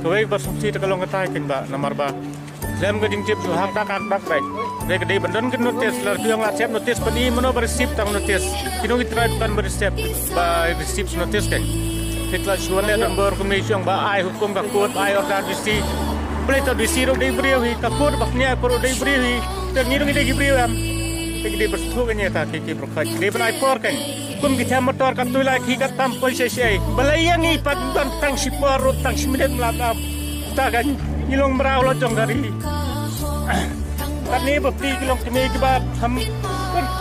kawai bersumsi terkalong ketai kin ba nomor ba lem gading tip su hak tak baik de gede benden kin notis lar biang la siap notis pani mono bersip tang notis kino kita kan bersip ba bersip notis kan kita suan dan berkomisi yang ba ai hukum ka kod ai organisasi boleh tu disiru di beri ka kod baknya pro di beri tengiru di beri am gede bersuku kan ya tak ki prokai gede benai por kan kum kita motor kat tu lagi kat tampol sesi belayan ni padan tang sipor tang simiden melap tak kan ilong merau lojong dari kan ni bukti ilong kini kibat ham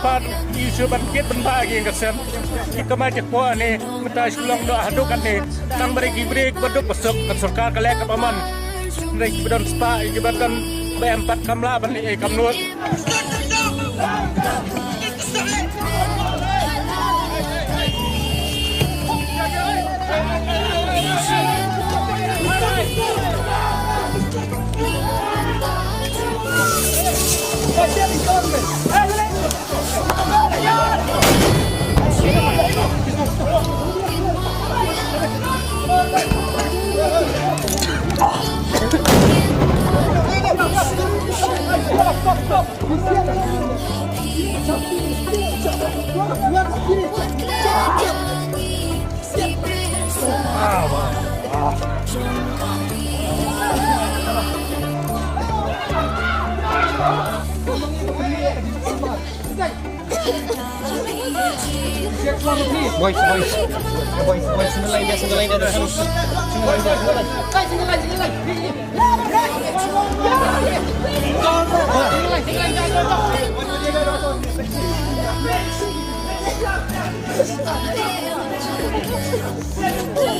kan isu bangkit bagi kesen kita macam kuah ni kita ilong doa haduk kan ni tang beri gibrik beduk besok kesurkar kelek kepaman dari bedon spa ikibatan B4 kamla bani kamnut Boys, single line dia dah single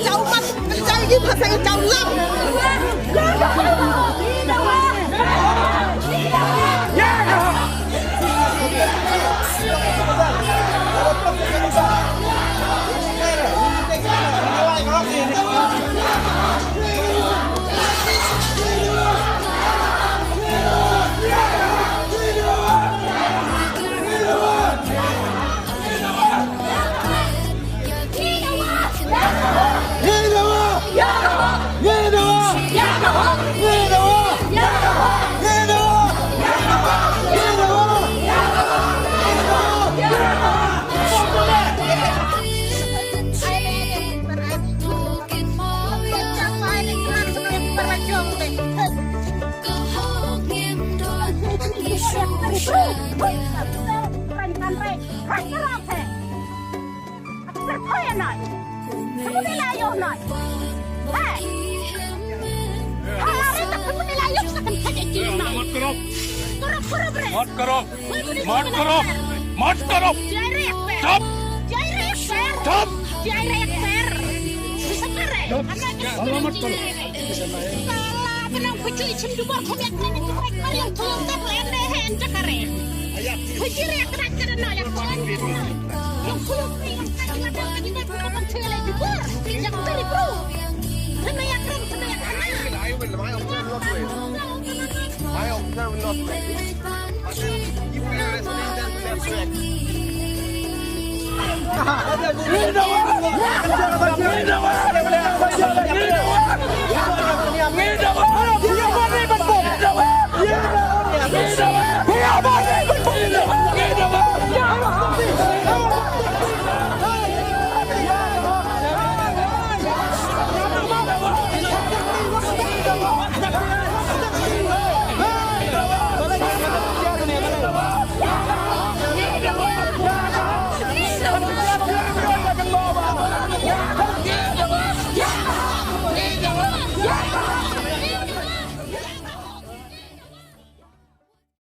cháu bắt cháu như thật sự cháu lắm Mot karo. Stop. Stop. Alamat karo. Penang kucui cendubor komiak nenek mereka yang tolong tak lende hen cakare. Kucui yang kena yang tolong. Yang kulo yang kena kita bukan mencela juga. Yang beri bro. Kena yang keren kena yang kena. I observe not. If you are listening, then let's